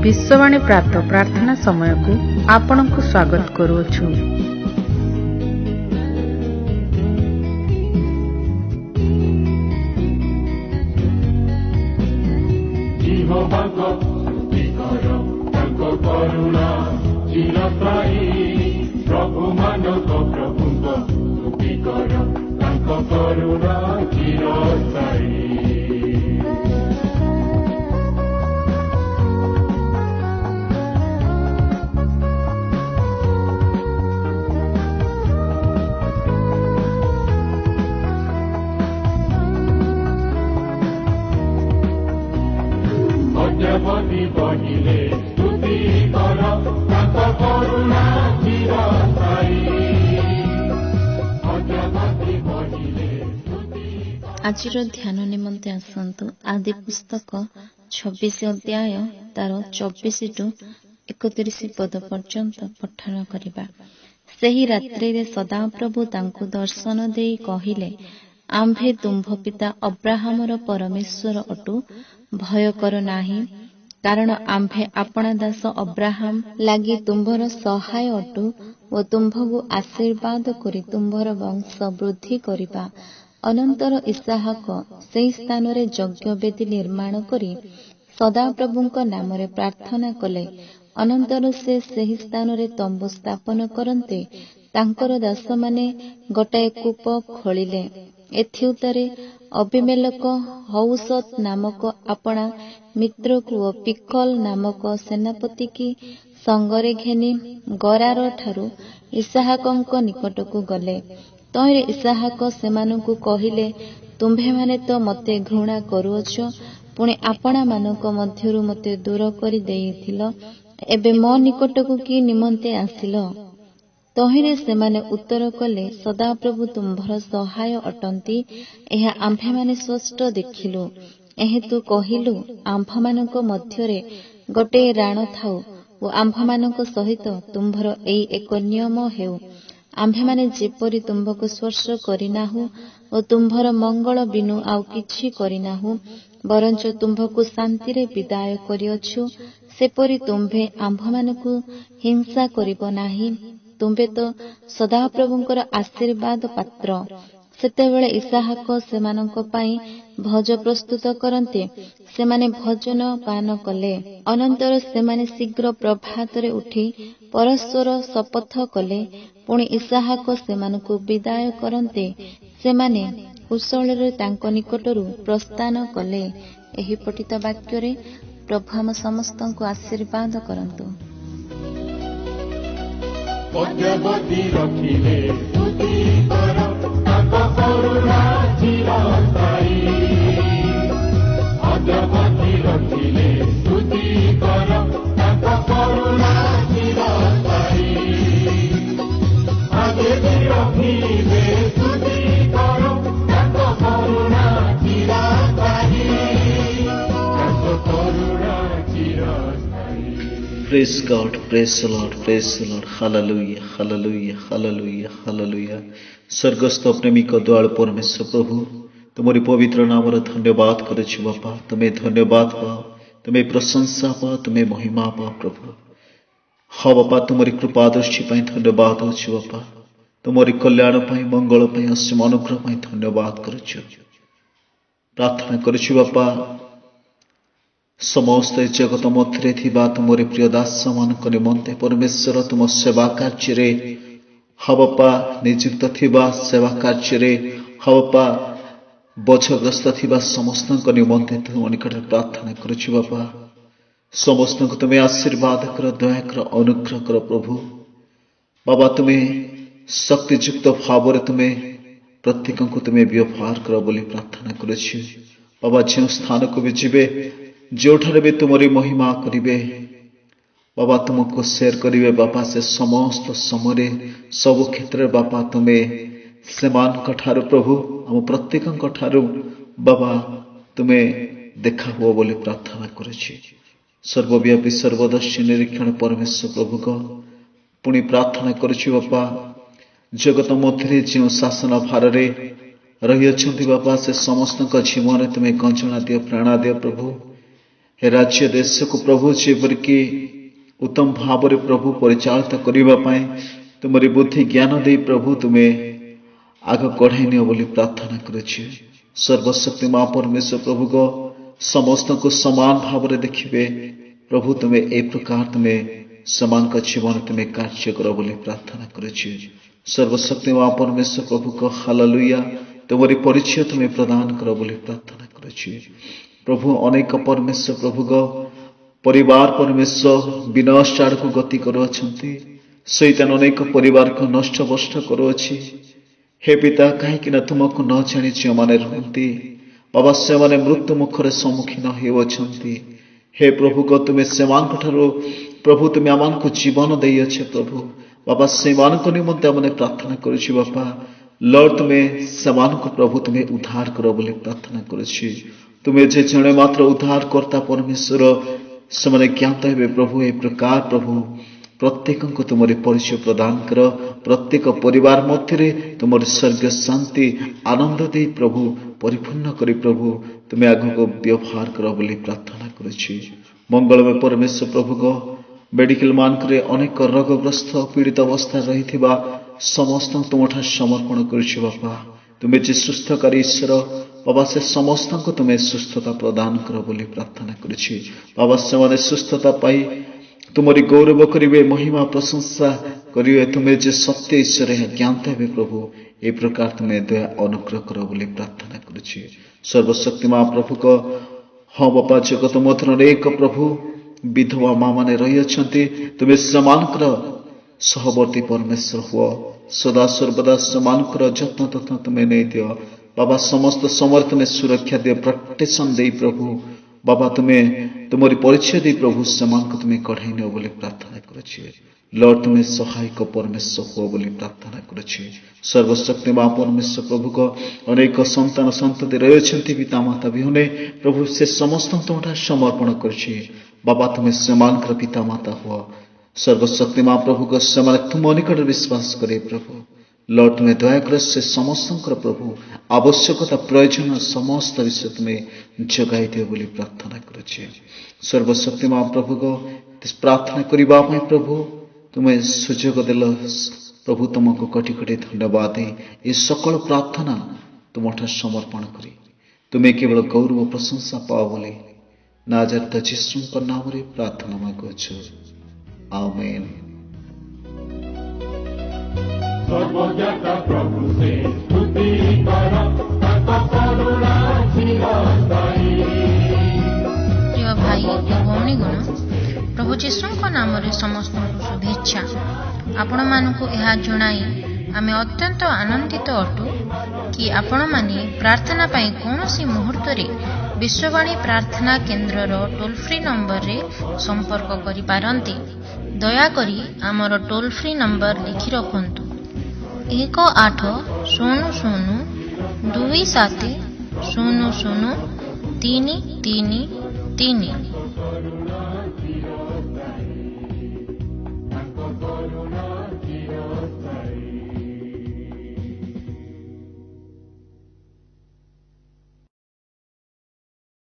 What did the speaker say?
विश्ववाणी प्राप्त प्रार्थना समय को आपनku स्वागत करूछु। आजिर ध्यान निमंते आसंतु आदि पुस्तक 26 अध्याय तार 24 टू 31 पद पर्यंत पठन करिबा। सेही रात्रि रे सदाप्रभु तांकु दर्शन देई कहिले, आम्भे तुम्भ पिता अब्राहमर परमेश्वर अटु, भय कर नाही, कारण आम्भे आपणा दास अब्राहम लागी तुम्भर सहाय अटु ओ तुम्भगु आशीर्वाद करी तुम्भर वंश वृद्धि करिबा। अनंतर इसाहक सेही स्थान रे यज्ञ वेदी निर्माण करी सदाप्रभुंक नाम रे प्रार्थना कले। अनंतर से सेही स्थान रे तंबू स्थापन करन्ते तांकर दास माने गोटाए कूप खोलिले। एथि उत्तरे अबिमेलेक हौसत नामक आपणा मित्र को पिकल नामक सेनापति की संगरे घेनी गरार ठारू इसाहकंक निकटकू गले। तैरे इसाहक सेमानंकु कहिले, तुम्भे माने तो मते घृणा करुअछ, पुणे आपणा मानक मध्यरु मते दूर करी देइथिल, एबे मो निकटकू की निमंते आसिल। तहिरे सेमाने उत्तर कले, सदाप्रभु तुम्भर सहाय अटंती, एहा आम्भे माने स्पष्ट देखिलु। एहेतु कहिलु, आम्भमानक मध्यरे गोटे राण थाउ ओ आम्भमानक सहित तुम्भर एई एक नियम हेउ, आम्भे माने जेपरि तुम्भको स्पर्श करिनाहु ओ तुम्भर मंगल बिनु आउ किछि करिनाहु, बरंच तुम्भको शांति रे विदाय करिअछु, सेपरि तुम्भे आम्भमानकु हिंसा करिबो नाही। तुम्भे तो सदाप्रभुंकर आशीर्वाद पात्र। सेतेबेले इसाहक सेमानंक पाई भोज प्रस्तुत करन्ते सेमाने भोजन पान कले। अनंतर सेमाने शीघ्र प्रभातरे उठी परस्पर शपथ कले। पुणी इसाहक सेमानकु विदाय करन्ते सेमाने कुशଳରେ तांक निकटरू प्रस्थान कले। एही पठित वाक्यरे प्रभु हम समस्तंकु आशीर्वाद करन्तु। Praise God, praise the Lord, praise the Lord, hallelujah, hallelujah, hallelujah, hallelujah। स्वर्गस्थ प्रेमिक दयालु परमेश्वर प्रभु, तुमरी पवित्र नाम धन्यवाद करुछु बापा। तुम्हें धन्यवाद पाओ, तुम्हें प्रशंसा पाओ, तुम्हें महिमा पाओ प्रभु। हाँ बापा, तुमरी कृपा दृष्टि पाई धन्यवाद होछु बापा। तुमरी कल्याण पाई, मंगल पाई, असीम अनुग्रह पाई धन्यवाद करुछु। प्रार्थना करुछु बापा, समस्त जगत मध्य थिबा तुमरे प्रिय दास मानक निमंते परमेश्वर तुम सेवा कार्य हवपा नियुक्त थिबा सेवा कार्य हवपा बोझग्रस्त थिबा समस्त निमंते तुम निकट प्रार्थना करुछु बापा। समस्त को तुम्हें आशीर्वाद कर, दया कर, अनुग्रह कर प्रभु। बाबा तुम्हें शक्तियुक्त भाव तुम्हें प्रत्येक को तुम्हें व्यवहार कर बोली प्रार्थना करुछु बाबा। जो स्थान को भी जीवे, जोठारे भी तुमरी महिमा करिवे बाबा, तुमको शेयर करिवे बाबा। से समस्त समय सब क्षेत्र बाबा तुम्हें सेमान ठारू प्रभु हम प्रत्येक ठारू बाबा तुम्हें देखा हुआ बोली प्रार्थना करुछि। सर्वव्यापी सर्वदर्शी निरीक्षण परमेश्वर प्रभु को पुणी प्रार्थना करुछि बापा। जगत मध्य जो शासन भार रही बापा, से समस्त जीवन तुम्हें गंजना दियो, प्रेरणा दियो प्रभु। हे राज्य देश को प्रभु जेपरिकी उत्तम भाव प्रभु परिचालित करने तुमरी बुद्धि ज्ञान दे प्रभु तुम्हें आग कढ़ाई नियो बोली प्रार्थना करुछि। सर्वशक्ति मां परमेश्वर प्रभु को समस्त को समान भाव देखिए प्रभु तुम्हें ए प्रकार तुम्हें समान का जीवन तुम्हें कार्य करो बोली प्रार्थना करुछि। सर्वशक्ति मां परमेश्वर प्रभु को हालेलुया तुम्हारी परिचय तुम्हें प्रदान करो बोली प्रार्थना करुछि। प्रभु अनेक परमेश्वर प्रभु को परिवार परमेश्वर विनाश आड़ को गति करुअछंती शैतान अनेक परिवार को नष्ट भ्रष्ट करुअछि। हे पिता कहीं तुमको न जाणी जो मैंने रुहती बाबा से मैंने मृत्यु मुखर सम्मुखीन होती। हे प्रभु को तुम्हें से प्रभु तुम्हें आम को जीवन देइछे प्रभु बाबा से निमंते मैंने प्रार्थना करुछि। बापा लॉर्ड तुम्हें समान को प्रभु तुम्हें उद्धार करो बोली प्रार्थना करुछि। तुम्हें जे जड़े मात्र उद्धार करता परमेश्वर से ज्ञात हे प्रभु ए प्रकार प्रभु प्रत्येक को तुमरी परिचय प्रदान कर प्रत्येक परिवार मध्य तुम स्वर्ग शांति आनंद दे प्रभु परिपूर्ण करी प्रभु तुम्हें आग को व्यवहार कर बोली प्रार्थना करुछि। मंगलमय परमेश्वर प्रभु को मेडिकल मानक अनेक रोगग्रस्त पीड़ित अवस्था रही समस्त तुमठा समर्पण करुछि। बापा तुम्हें जे सुस्थकारी ईश्वर बाबा से समस्त को तुम्हें सुस्थता प्रदान कर बोली प्रार्थना करुछि। बाबा से सुस्थता पाई तुमरी गौरव करिवे महिमा प्रशंसा करिवे तुम्हें जे सत्य ईश्वर है ज्ञात हे प्रभु ए प्रकार तुम्हें दया अनुग्रह करो बोली प्रार्थना करुछि। सर्वशक्तिमान प्रभु को हाँ बापा जगत मध्य अनेक प्रभु विधवा माँ माने रही अछंती तुम्हें समान कर सहवर्ती परमेश्वर हुआ सदा सर्वदा समान कर जत्न तत्न तुम्हें नहीं दियो बाबा समस्त समय तुम्हें सुरक्षा दियो प्रोटेक्शन दे प्रभु बाबा तुम्हें तुम्हारी परिचय दे प्रभु समान को तुम्हें कढ़ाई नियो बोली प्रार्थना करुछि। लॉर्ड तुम्हें सहायक परमेश्वर हो बोली प्रार्थना करुछि। सर्वशक्ति मां परमेश्वर प्रभु को अनेक संतान संतति रही पिता माता विहुने प्रभु से समस्त तुम्हारा समर्पण करुछि। बाबा तुम्हें समान कर पिता माता हुआ सर्वशक्ति मां प्रभु को समान तुम निकट विश्वास करे प्रभु लॉर्ड तुम्हें दयाकर से समस्त प्रभु आवश्यकता प्रयोजन समस्त विषय तुम्हें जगाई दियो बोली प्रार्थना करुछि। सर्वशक्ति मां प्रभु को प्रार्थना करबा प्रभु तुम्हें सुजोग देल प्रभु तुमको कोटि कोटि धन्यवाद ये सकल प्रार्थना तुमठा समर्पण करी तुम्हें केवल गौरव प्रशंसा पाओ बोली नाजरत यीशु नाम रे प्रार्थना मांगुछु आमेन। सर्वज्ञता प्रभु से स्तुति करो ताको करुणा चिरस्थायी। प्रिय भाई भौणी गुण प्रभु जीशुଙ୍କ नामରେ ସମସ୍ତଙ୍କୁ शुभेच्छा। आपण मानकु ଏହା जणाई आमे अत्यंत आनंदित अटु कि आपण माने प्रार्थना पाई कोनोसी मुहूर्त रे विश्ववाणी प्रार्थना केन्द्रर टोल फ्री नंबर रे संपर्क करि पारंती। दया करी आमर टोल फ्री नंबर लिखि रखंतु 180027003333।